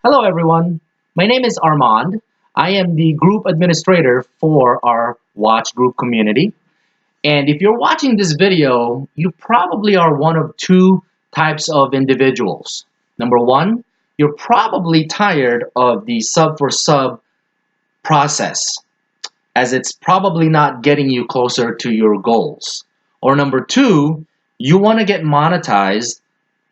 Hello everyone, my name is Armand. I am the group administrator for our watch group community. And if you're watching this video, you probably are one of two types of individuals. Number one, you're probably tired of the sub for sub process, as it's probably not getting you closer to your goals. Or number two, you want to get monetized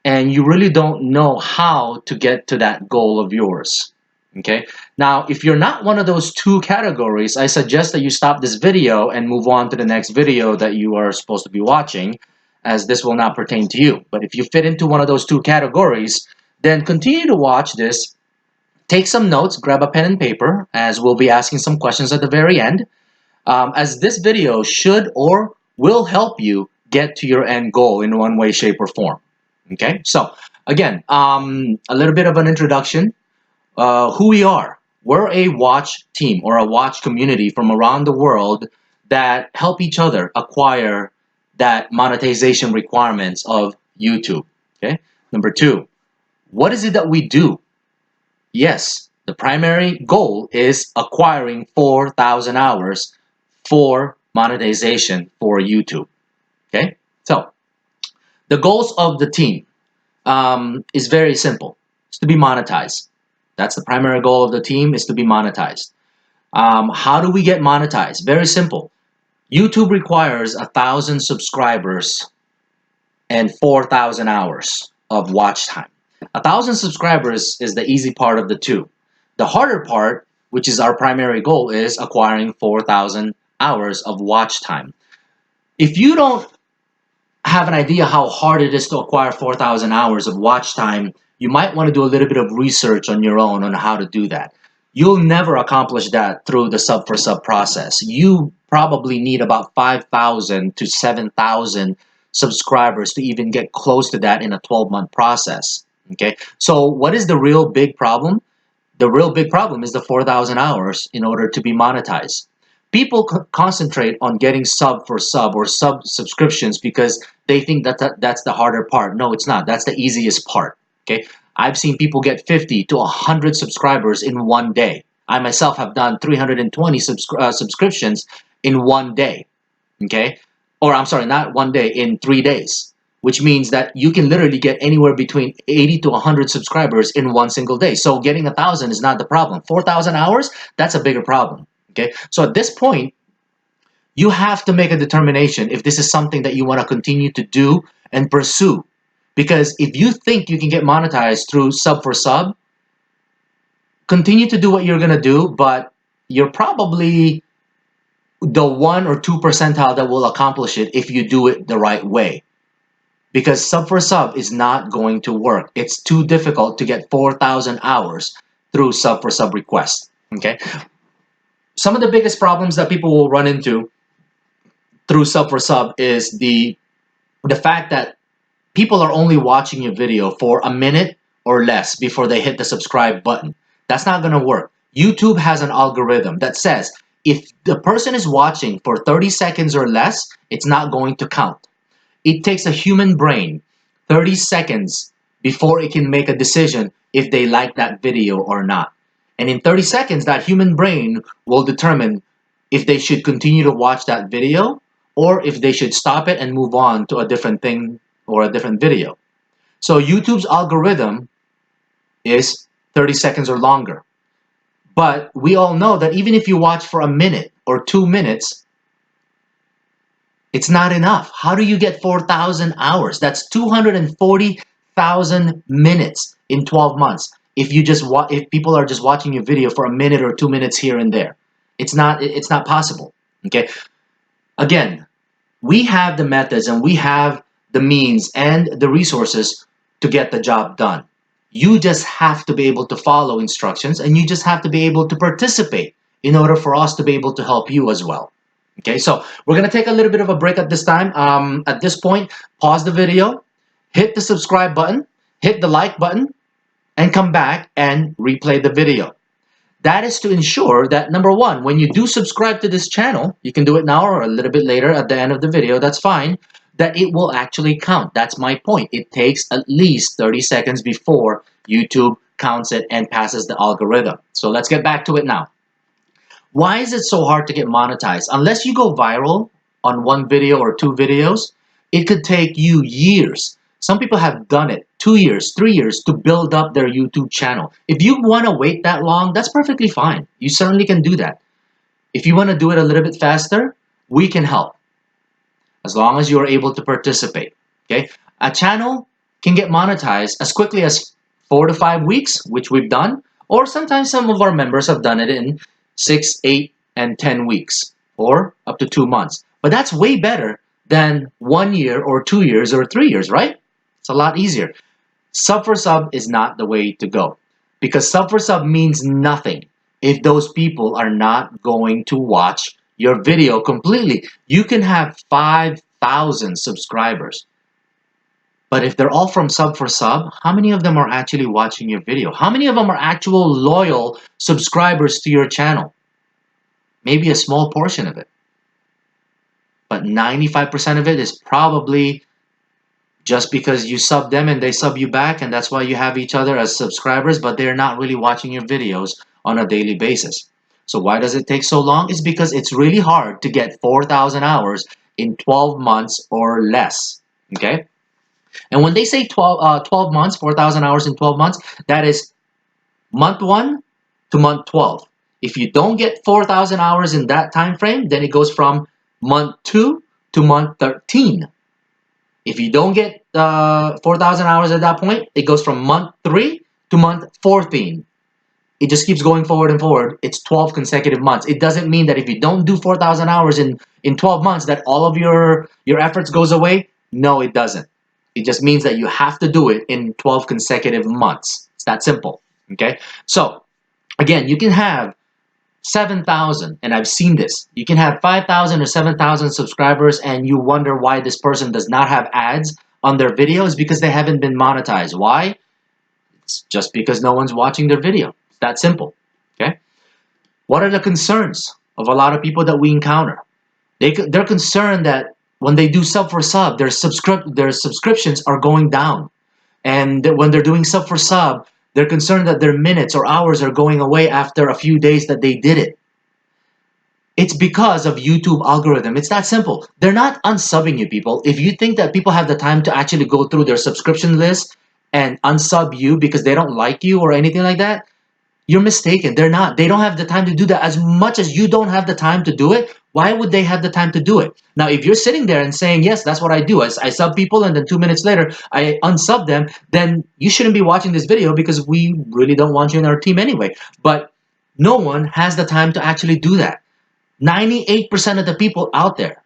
and you really don't know how to get to that goal of yours. Okay. Now, if you're not one of those two categories, I suggest that you stop this video and move on to the next video that you are supposed to be watching, as this will not pertain to you. But if you fit into one of those two categories, then continue to watch this. Take some notes, grab a pen and paper, as we'll be asking some questions at the very end, as this video should or will help you get to your end goal in one way, shape, or form. Okay, so again, a little bit of an introduction. Who we are. We're a watch team or a watch community from around the world that help each other acquire that monetization requirements of YouTube. Okay. Number two, what is it that we do? Yes, the primary goal is acquiring 4,000 hours for monetization for YouTube. Okay, so the goals of the team is very simple. It's to be monetized. That's the primary goal of the team, is to be monetized. How do we get monetized? Very simple. YouTube requires 1,000 subscribers and 4,000 hours of watch time. 1,000 subscribers is the easy part of the two. The harder part, which is our primary goal, is acquiring 4,000 hours of watch time. If you don't have an idea how hard it is to acquire 4,000 hours of watch time, you might want to do a little bit of research on your own on how to do that. You'll never accomplish that through the sub for sub process. You probably need about 5,000 to 7,000 subscribers to even get close to that in a 12-month process. Okay, so what is the real big problem? The real big problem is the 4,000 hours in order to be monetized. People concentrate on getting sub for sub or sub subscriptions because they think that's the harder part. No, it's not. That's the easiest part. Okay, I've seen people get 50 to 100 subscribers in one day. I myself have done 320 subscriptions in one day. Okay, or I'm sorry, not one day, in 3 days, which means that you can literally get anywhere between 80 to 100 subscribers in one single day. So getting 1,000 is not the problem. 4,000 hours, that's a bigger problem. Okay, so at this point, you have to make a determination if this is something that you want to continue to do and pursue. Because if you think you can get monetized through sub for sub, continue to do what you're going to do, but you're probably the 1 or 2 percentile that will accomplish it if you do it the right way. Because sub for sub is not going to work. It's too difficult to get 4,000 hours through sub for sub request. Okay. Some of the biggest problems that people will run into through sub for sub is the fact that people are only watching your video for a minute or less before they hit the subscribe button. That's not going to work. YouTube has an algorithm that says if the person is watching for 30 seconds or less, it's not going to count. It takes a human brain 30 seconds before it can make a decision if they like that video or not. And in 30 seconds, that human brain will determine if they should continue to watch that video or if they should stop it and move on to a different thing or a different video. So YouTube's algorithm is 30 seconds or longer. But we all know that even if you watch for a minute or 2 minutes, it's not enough. How do you get 4,000 hours? That's 240,000 minutes in 12 months. If people are just watching your video for a minute or 2 minutes here and there, it's not possible. Okay. Again, we have the methods and we have the means and the resources to get the job done. You just have to be able to follow instructions and you just have to be able to participate in order for us to be able to help you as well. Okay, so we're going to take a little bit of a break at this time. At this point, pause the video, hit the subscribe button, hit the like button, and come back and replay the video. That is to ensure that, number one, when you do subscribe to this channel, you can do it now or a little bit later at the end of the video, that's fine, that it will actually count. That's my point. It takes at least 30 seconds before YouTube counts it and passes the algorithm. So let's get back to it now. Why is it so hard to get monetized? Unless you go viral on one video or two videos, it could take you years. Some people have done it 2 years, 3 years to build up their YouTube channel. If you want to wait that long, that's perfectly fine. You certainly can do that. If you want to do it a little bit faster, we can help as long as you are able to participate. Okay, a channel can get monetized as quickly as 4 to 5 weeks, which we've done, or sometimes some of our members have done it in 6, 8, and 10 weeks, or up to 2 months. But that's way better than 1 year or 2 years or 3 years, right? It's a lot easier. Sub for sub is not the way to go, because sub for sub means nothing if those people are not going to watch your video completely. You can have 5,000 subscribers, but if they're all from sub for sub, how many of them are actually watching your video? How many of them are actual loyal subscribers to your channel? Maybe a small portion of it, but 95% of it is probably just because you sub them and they sub you back, and that's why you have each other as subscribers, but they're not really watching your videos on a daily basis. So why does it take so long? It's because it's really hard to get 4,000 hours in 12 months or less. Okay? And when they say 12 months, 4,000 hours in 12 months, that is month 1 to month 12. If you don't get 4,000 hours in that time frame, then it goes from month 2 to month 13. If you don't get 4,000 hours at that point, it goes from month 3 to month 14. It just keeps going forward and forward. It's 12 consecutive months. It doesn't mean that if you don't do 4,000 hours in 12 months that all of your efforts goes away. No, it doesn't. It just means that you have to do it in 12 consecutive months. It's that simple. Okay? So, again, you can have 7,000, and I've seen this. You can have 5,000 or 7,000 subscribers and you wonder why this person does not have ads on their videos, because they haven't been monetized. Why? It's just because no one's watching their video. It's that simple. Okay? What are the concerns of a lot of people that we encounter? They're concerned that when they do sub for sub, their subscriptions are going down. And that when they're doing sub for sub, they're concerned that their minutes or hours are going away after a few days that they did it. It's because of YouTube algorithm. It's that simple. They're not unsubbing you, people. If you think that people have the time to actually go through their subscription list and unsub you because they don't like you or anything like that, you're mistaken. They're not. They don't have the time to do that. As much as you don't have the time to do it, why would they have the time to do it? Now, if you're sitting there and saying, yes, that's what I do. I sub people and then 2 minutes later, I unsub them, then you shouldn't be watching this video because we really don't want you in our team anyway. But no one has the time to actually do that. 98% of the people out there,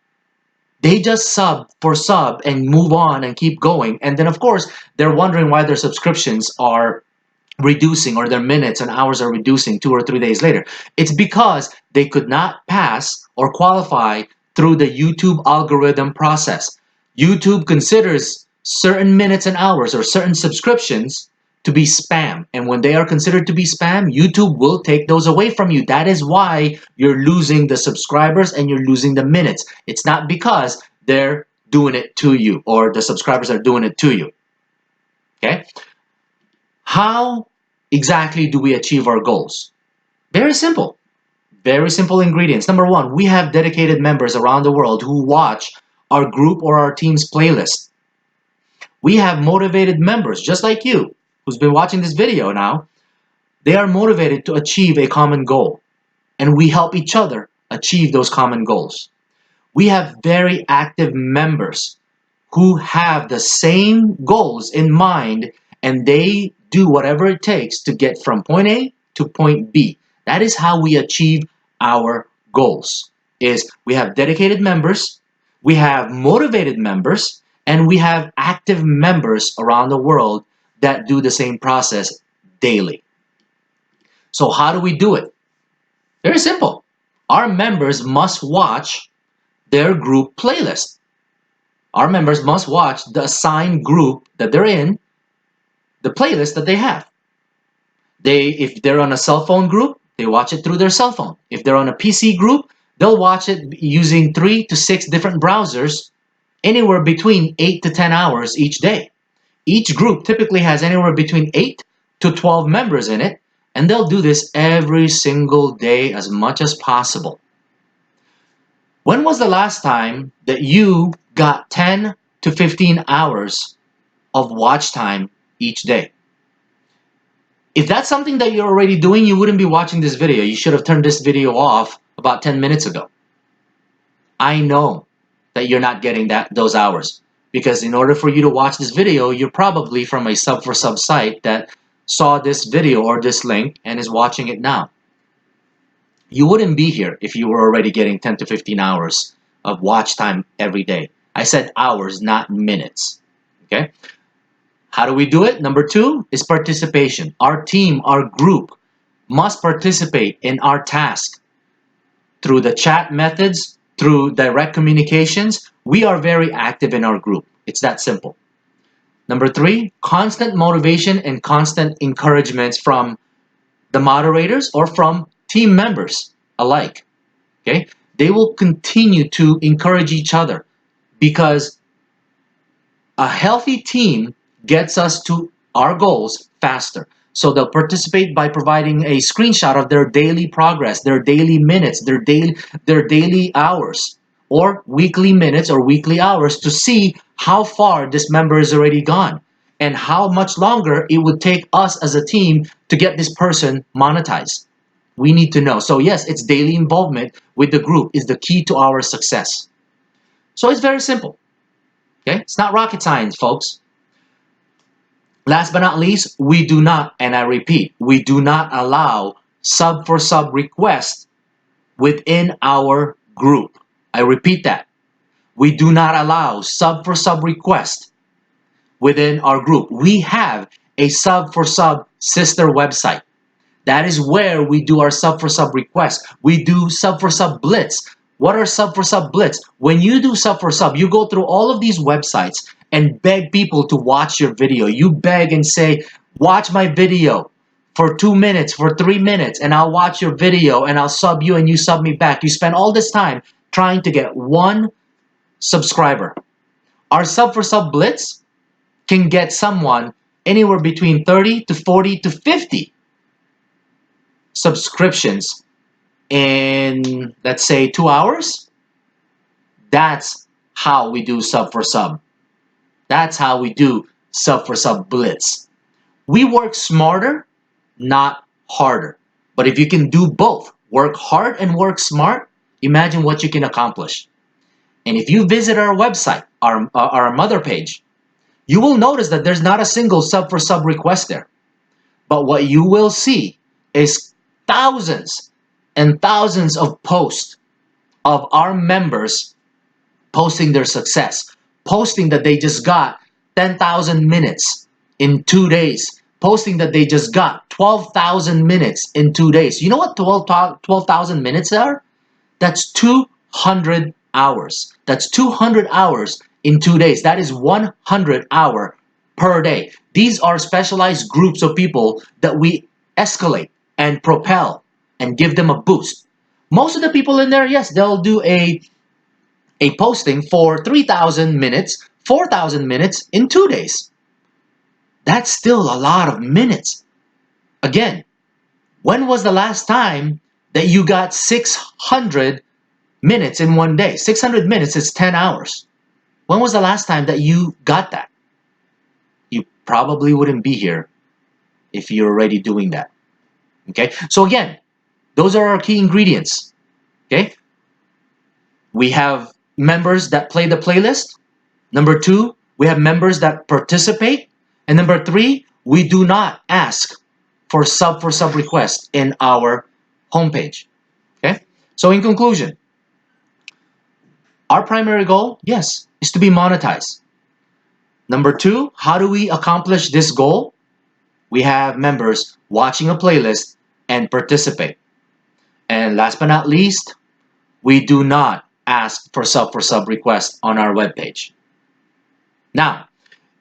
they just sub for sub and move on and keep going. And then, of course, they're wondering why their subscriptions are reducing or their minutes and hours are reducing 2 or 3 days later. It's because they could not pass or qualify through the YouTube algorithm process. YouTube considers certain minutes and hours or certain subscriptions to be spam. And when they are considered to be spam, YouTube will take those away from you. That is why you're losing the subscribers and you're losing the minutes. It's not because they're doing it to you or the subscribers are doing it to you. Okay? How exactly do we achieve our goals? Very simple. Very simple ingredients. Number 1, we have dedicated members around the world who watch our group or our team's playlist. We have motivated members, just like you, who's been watching this video now. They are motivated to achieve a common goal, and we help each other achieve those common goals. We have very active members who have the same goals in mind, and they do whatever it takes to get from point A to point B. That is how we achieve our goals. Is we have dedicated members, we have motivated members, and we have active members around the world that do the same process daily. So how do we do it? Very simple. Our members must watch their group playlist. Our members must watch the assigned group that they're in, the playlist that they have. If they're on a cell phone group, they watch it through their cell phone. If they're on a PC group, they'll watch it using 3 to 6 different browsers, anywhere between 8 to 10 hours each day. Each group typically has anywhere between 8 to 12 members in it, and they'll do this every single day as much as possible. When was the last time that you got 10 to 15 hours of watch time each day? If that's something that you're already doing, you wouldn't be watching this video. You should have turned this video off about 10 minutes ago. I know that you're not getting those hours, because in order for you to watch this video, you're probably from a sub for sub site that saw this video or this link and is watching it now. You wouldn't be here if you were already getting 10 to 15 hours of watch time every day. I said hours, not minutes. Okay? How do we do it? Number 2 is participation. Our team, our group must participate in our task through the chat methods, through direct communications. We are very active in our group. It's that simple. Number 3, constant motivation and constant encouragements from the moderators or from team members alike. Okay? They will continue to encourage each other, because a healthy team gets us to our goals faster. So they'll participate by providing a screenshot of their daily progress, their daily minutes, their daily hours, or weekly minutes or weekly hours, to see how far this member has already gone and how much longer it would take us as a team to get this person monetized. We need to know. So yes, it's daily involvement with the group is the key to our success. So it's very simple. Okay? It's not rocket science, folks. Last but not least, we do not, and I repeat, we do not allow sub for sub requests within our group. I repeat that. We do not allow sub for sub requests within our group. We have a sub for sub sister website. That is where we do our sub for sub requests. We do sub for sub blitz. What are sub for sub blitz? When you do sub for sub, you go through all of these websites and beg people to watch your video. You beg and say, watch my video for 2 minutes, for 3 minutes, and I'll watch your video and I'll sub you and you sub me back. You spend all this time trying to get 1 subscriber. Our sub for sub blitz can get someone anywhere between 30 to 40 to 50 subscriptions in, let's say, 2 hours. That's how we do sub for sub. That's how we do sub for sub blitz. We work smarter, not harder. But if you can do both, work hard and work smart, imagine what you can accomplish. And if you visit our website, our mother page, you will notice that there's not a single sub for sub request there. But what you will see is thousands and thousands of posts of our members posting their success, posting that they just got 10,000 minutes in 2 days, posting that they just got 12,000 minutes in 2 days. You know what 12,000 minutes are? That's 200 hours. That's 200 hours in 2 days. That is 100 hours per day. These are specialized groups of people that we escalate and propel and give them a boost. Most of the people in there, yes, they'll do a posting for 3,000 minutes, 4,000 minutes in 2 days. That's still a lot of minutes. Again, when was the last time that you got 600 minutes in 1 day? 600 minutes is 10 hours. When was the last time that you got that? You probably wouldn't be here if you're already doing that. Okay, so again, those are our key ingredients. Okay, we have members that play the playlist. Number 2, we have members that participate. And number 3, we do not ask for sub requests in our homepage. Okay, so in conclusion, our primary goal, yes, is to be monetized. Number 2, how do we accomplish this goal? We have members watching a playlist and participate. And last but not least, we do not ask for sub requests on our webpage. Now,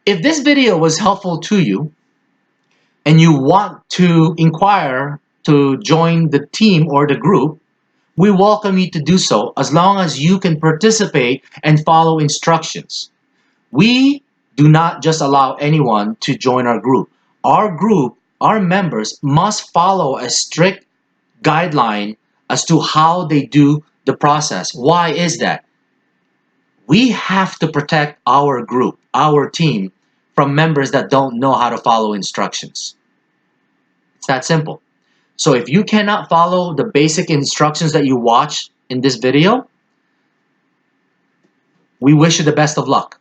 if this video was helpful to you and you want to inquire to join the team or the group, we welcome you to do so as long as you can participate and follow instructions. We do not just allow anyone to join our group. Our group our members must follow a strict guideline as to how they do the process. Why is that? We have to protect our group, our team, from members that don't know how to follow instructions. It's that simple. So if you cannot follow the basic instructions that you watch in this video, we wish you the best of luck.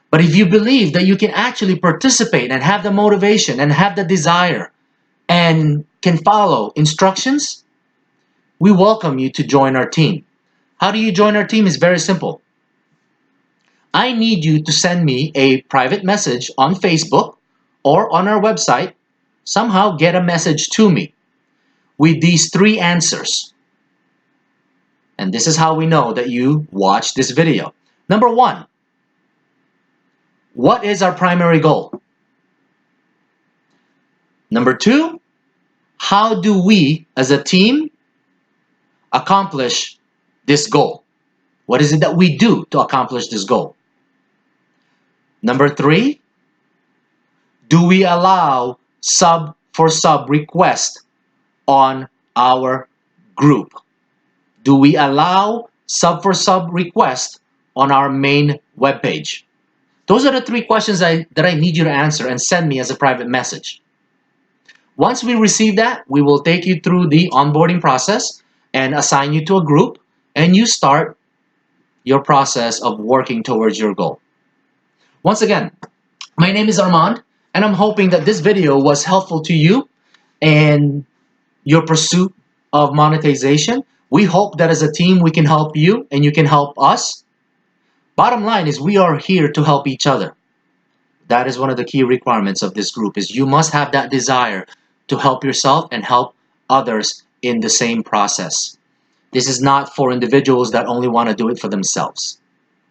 But if you believe that you can actually participate and have the motivation and have the desire and can follow instructions, we welcome you to join our team. How do you join our team? It's very simple. I need you to send me a private message on Facebook or on our website. Somehow get a message to me with these 3 answers. And this is how we know that you watched this video. Number 1, what is our primary goal? Number 2, how do we as a team accomplish this goal? What is it that we do to accomplish this goal? Number 3, do we allow sub for sub request on our group? Do we allow sub for sub request on our main webpage? Those are the 3 questions that I need you to answer and send me as a private message. Once we receive that, we will take you through the onboarding process and assign you to a group, and you start your process of working towards your goal. Once again, my name is Armand, and I'm hoping that this video was helpful to you in your pursuit of monetization. We hope that as a team we can help you and you can help us. Bottom line is we are here to help each other. That is one of the key requirements of this group, is you must have that desire to help yourself and help others in the same process. This is not for individuals that only want to do it for themselves.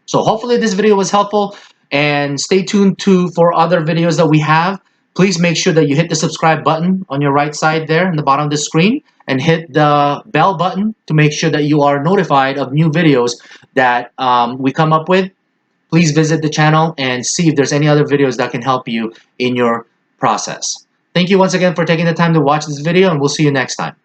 So hopefully this video was helpful, and stay tuned for other videos that we have. Please make sure that you hit the subscribe button on your right side there in the bottom of the screen, and hit the bell button to make sure that you are notified of new videos that we come up with. Please visit the channel and see if there's any other videos that can help you in your process. Thank you once again for taking the time to watch this video, and we'll see you next time.